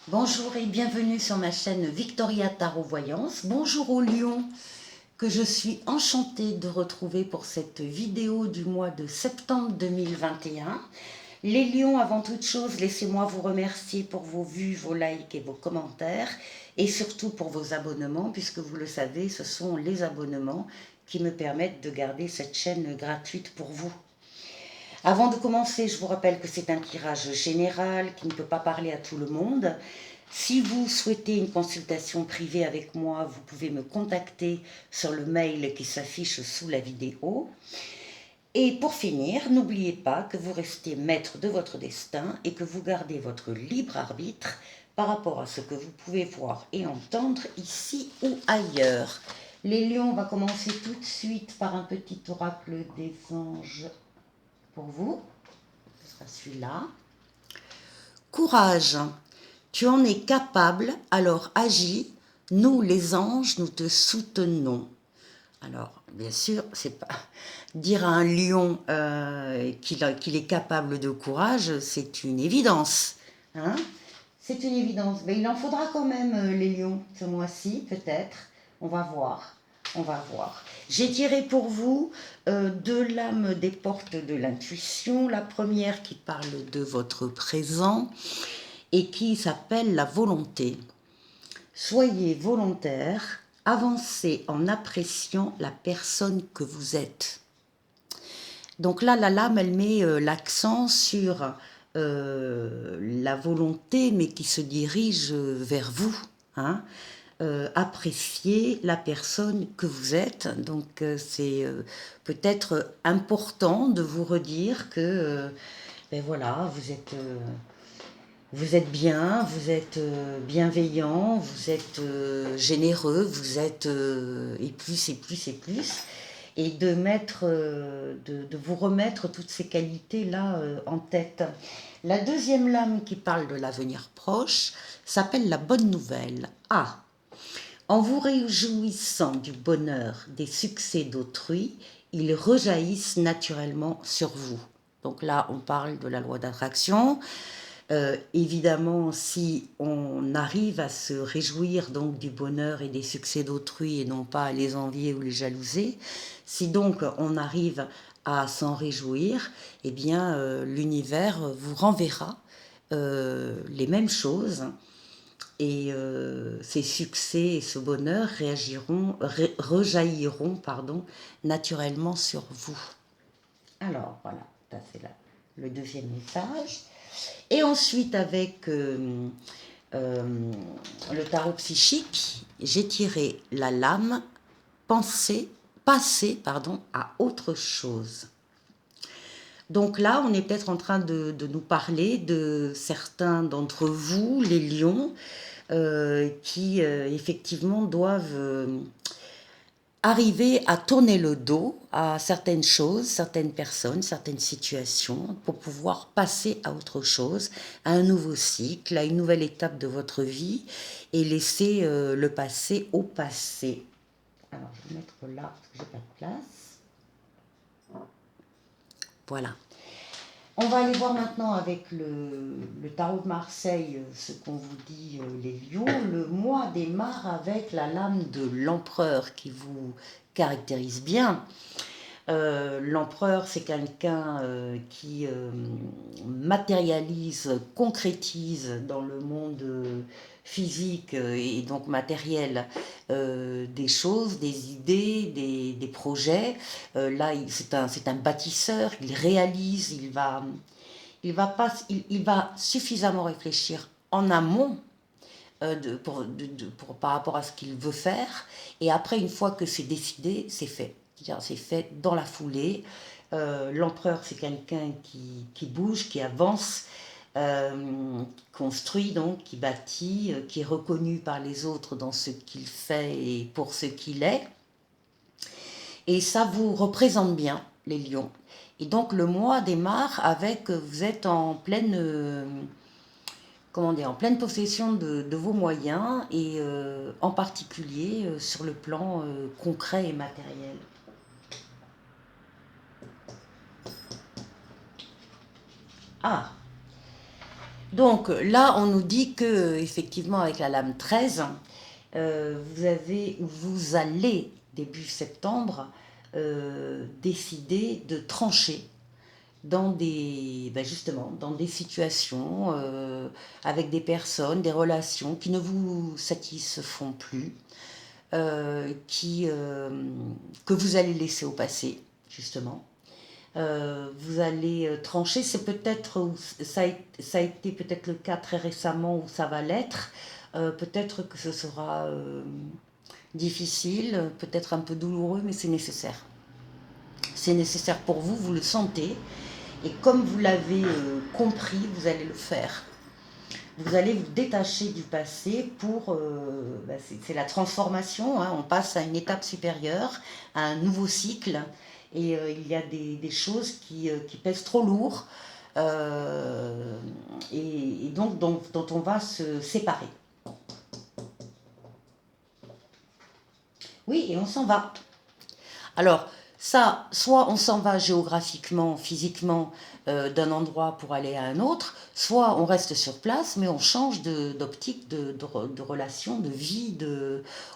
Bonjour et bienvenue sur ma chaîne Victoria Tarot Voyance. Bonjour aux lions que je suis enchantée de retrouver pour cette vidéo du mois de septembre 2021. Les lions, avant toute chose, laissez-moi vous remercier pour vos vues, vos likes et vos commentaires et surtout pour vos abonnements puisque vous le savez, ce sont les abonnements qui me permettent de garder cette chaîne gratuite pour vous. Avant de commencer, je vous rappelle que c'est un tirage général qui ne peut pas parler à tout le monde. Si vous souhaitez une consultation privée avec moi, vous pouvez me contacter sur le mail qui s'affiche sous la vidéo. Et pour finir, n'oubliez pas que vous restez maître de votre destin et que vous gardez votre libre arbitre par rapport à ce que vous pouvez voir et entendre ici ou ailleurs. Les lions, on va commencer tout de suite par un petit oracle des anges pour vous. Ce sera celui-là. Courage, tu en es capable, alors agis. Nous, les anges, nous te soutenons. Alors, bien sûr, c'est pas dire à un lion qu'il est capable de courage, c'est une évidence. Hein, c'est une évidence. Mais il en faudra quand même, les lions, ce mois-ci, peut-être. On va voir. On va voir. J'ai tiré pour vous deux lames des portes de l'intuition. La première qui parle de votre présent et qui s'appelle la volonté. Soyez volontaire, avancez en appréciant la personne que vous êtes. Donc là, la lame, elle met l'accent sur la volonté, mais qui se dirige vers vous. Hein. Apprécier la personne que vous êtes. Donc c'est peut-être important de vous redire que ben voilà, vous êtes bien, vous êtes bienveillant, vous êtes généreux, vous êtes et plus et plus et plus, et de mettre, de vous remettre toutes ces qualités-là en tête. La deuxième lame qui parle de l'avenir proche s'appelle la bonne nouvelle. Ah, en vous réjouissant du bonheur des succès d'autrui, ils rejaillissent naturellement sur vous. Donc là, on parle de la loi d'attraction. Évidemment, si on arrive à se réjouir donc du bonheur et des succès d'autrui et non pas à les envier ou les jalouser, si donc on arrive à s'en réjouir, eh bien l'univers vous renverra les mêmes choses et ces succès et ce bonheur rejailliront naturellement sur vous. Alors voilà, ça c'est le deuxième message. Et ensuite, avec le tarot psychique, j'ai tiré la lame passer à autre chose. Donc là, on est peut-être en train de nous parler de certains d'entre vous, les lions, qui effectivement doivent arriver à tourner le dos à certaines choses, certaines personnes, certaines situations pour pouvoir passer à autre chose, à un nouveau cycle, à une nouvelle étape de votre vie et laisser le passé au passé. Alors, je vais mettre là parce que j'ai pas de place. Voilà. On va aller voir maintenant avec le tarot de Marseille ce qu'on vous dit les lions. Le mois démarre avec la lame de l'empereur qui vous caractérise bien. L'empereur, c'est quelqu'un qui matérialise, concrétise dans le monde physique et donc matériel des choses, des idées, des projets. Là, c'est un bâtisseur, il réalise, il va suffisamment réfléchir en amont par rapport à ce qu'il veut faire. Et après, une fois que c'est décidé, c'est fait. C'est-à-dire, c'est fait dans la foulée. L'empereur, c'est quelqu'un qui bouge, qui avance, construit donc, qui bâtit, qui est reconnu par les autres dans ce qu'il fait et pour ce qu'il est. Et ça vous représente bien, les lions. Et donc le mois démarre avec, vous êtes en pleine en pleine possession de vos moyens et en particulier sur le plan concret et matériel. Ah, Donc là, on nous dit que effectivement avec la lame 13, vous allez début septembre décider de trancher dans justement, dans des situations avec des personnes, des relations qui ne vous satisfont plus, que vous allez laisser au passé, justement. Vous allez trancher, c'est peut-être, ça a été peut-être le cas très récemment ou ça va l'être, peut-être que ce sera difficile, peut-être un peu douloureux, mais c'est nécessaire. C'est nécessaire pour vous, vous le sentez, et comme vous l'avez compris, vous allez le faire. Vous allez vous détacher du passé pour... c'est la transformation, hein, on passe à une étape supérieure, à un nouveau cycle, et il y a des choses qui pèsent trop lourd, et donc dont on va se séparer. Oui, et on s'en va. Alors, ça, soit on s'en va géographiquement, physiquement, d'un endroit pour aller à un autre, soit on reste sur place, mais on change d'optique, de relation, de vie,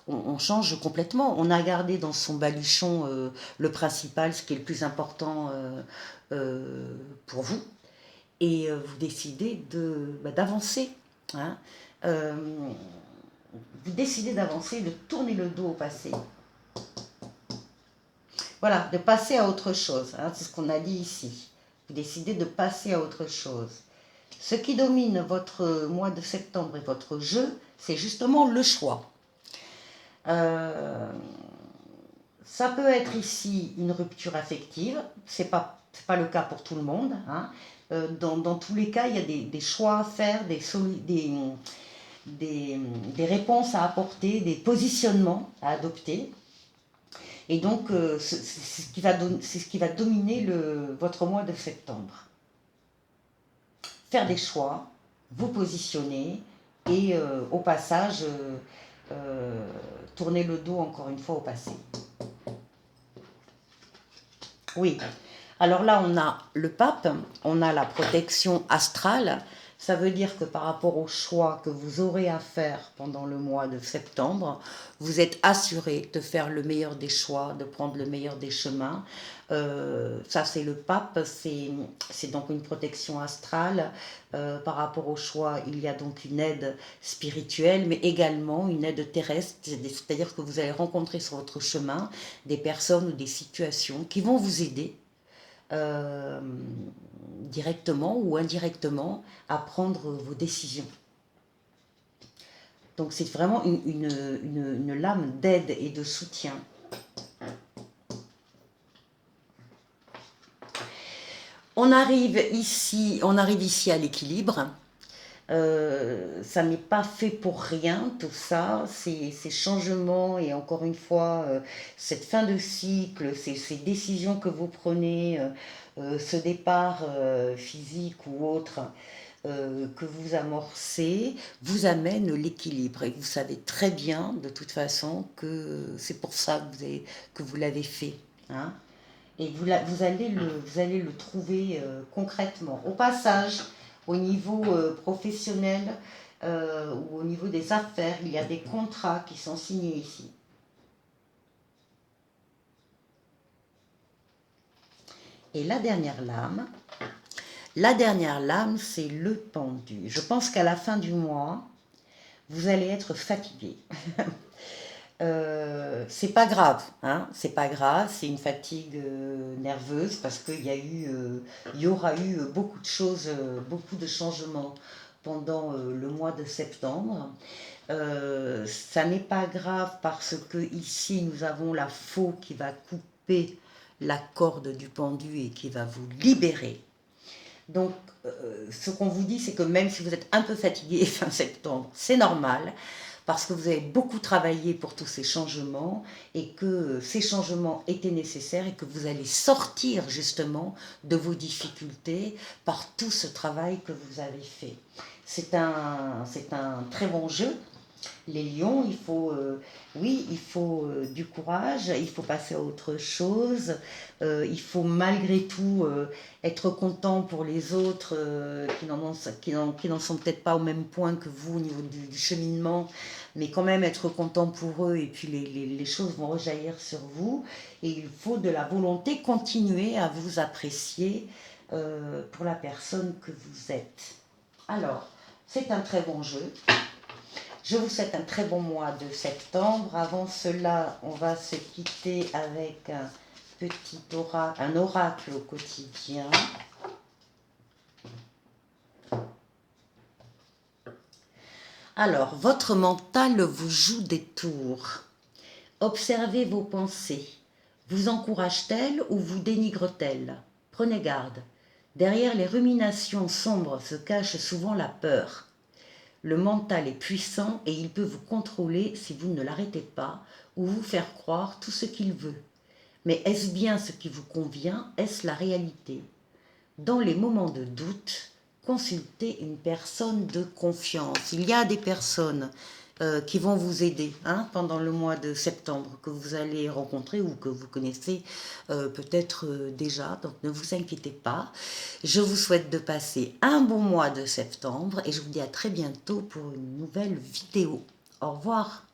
on change complètement. On a gardé dans son baluchon le principal, ce qui est le plus important pour vous, et vous décidez d'avancer. Hein. Euh, vous décidez d'avancer, de tourner le dos au passé. Voilà, de passer à autre chose. Hein, c'est ce qu'on a dit ici. Vous décidez de passer à autre chose. Ce qui domine votre mois de septembre et votre jeu, c'est justement le choix. Ça peut être ici une rupture affective. C'est pas le cas pour tout le monde. Hein. Dans tous les cas, il y a des choix à faire, des réponses à apporter, des positionnements à adopter. Et donc, c'est ce qui va dominer votre mois de septembre. Faire des choix, vous positionner et au passage, tourner le dos encore une fois au passé. Oui. Alors là, on a le pape, on a la protection astrale. Ça veut dire que par rapport aux choix que vous aurez à faire pendant le mois de septembre, vous êtes assuré de faire le meilleur des choix, de prendre le meilleur des chemins. Ça, c'est le pape, c'est donc une protection astrale. Par rapport aux choix, il y a donc une aide spirituelle, mais également une aide terrestre, c'est-à-dire que vous allez rencontrer sur votre chemin des personnes ou des situations qui vont vous aider directement ou indirectement à prendre vos décisions. Donc c'est vraiment une lame d'aide et de soutien. On arrive ici à l'équilibre. Ça n'est pas fait pour rien, tout ça, ces changements et encore une fois, cette fin de cycle, ces décisions que vous prenez, ce départ physique ou autre que vous amorcez, vous amène l'équilibre. Et vous savez très bien, de toute façon, que c'est pour ça que vous l'avez fait. Hein. Et vous allez le trouver concrètement. Au passage, au niveau professionnel ou au niveau des affaires, il y a des contrats qui sont signés ici. Et la dernière lame, c'est le pendu. Je pense qu'à la fin du mois, vous allez être fatigué. C'est pas grave, hein, c'est pas grave, c'est une fatigue nerveuse parce qu'il y aura eu beaucoup de choses, beaucoup de changements pendant le mois de septembre. Ça n'est pas grave parce que ici nous avons la faux qui va couper la corde du pendu et qui va vous libérer. Donc, ce qu'on vous dit, c'est que même si vous êtes un peu fatigué fin septembre, c'est normal, parce que vous avez beaucoup travaillé pour tous ces changements, et que ces changements étaient nécessaires, et que vous allez sortir justement de vos difficultés par tout ce travail que vous avez fait. C'est un très bon jeu, Les lions, il faut, oui, il faut du courage, il faut passer à autre chose, il faut malgré tout être content pour les autres qui n'en sont peut-être pas au même point que vous au niveau du cheminement, mais quand même être content pour eux et puis les choses vont rejaillir sur vous et il faut de la volonté, continuer à vous apprécier pour la personne que vous êtes. Alors, c'est un très bon jeu. Je vous souhaite un très bon mois de septembre. Avant cela, on va se quitter avec un oracle au quotidien. Alors, votre mental vous joue des tours. Observez vos pensées. Vous encourage-t-elle ou vous dénigre-t-elle? Prenez garde. Derrière les ruminations sombres se cache souvent la peur. Le mental est puissant et il peut vous contrôler si vous ne l'arrêtez pas ou vous faire croire tout ce qu'il veut. Mais est-ce bien ce qui vous convient? Est-ce la réalité? Dans les moments de doute, consultez une personne de confiance. Il y a des personnes qui vont vous aider pendant le mois de septembre, que vous allez rencontrer ou que vous connaissez peut-être déjà. Donc ne vous inquiétez pas. Je vous souhaite de passer un bon mois de septembre et je vous dis à très bientôt pour une nouvelle vidéo. Au revoir.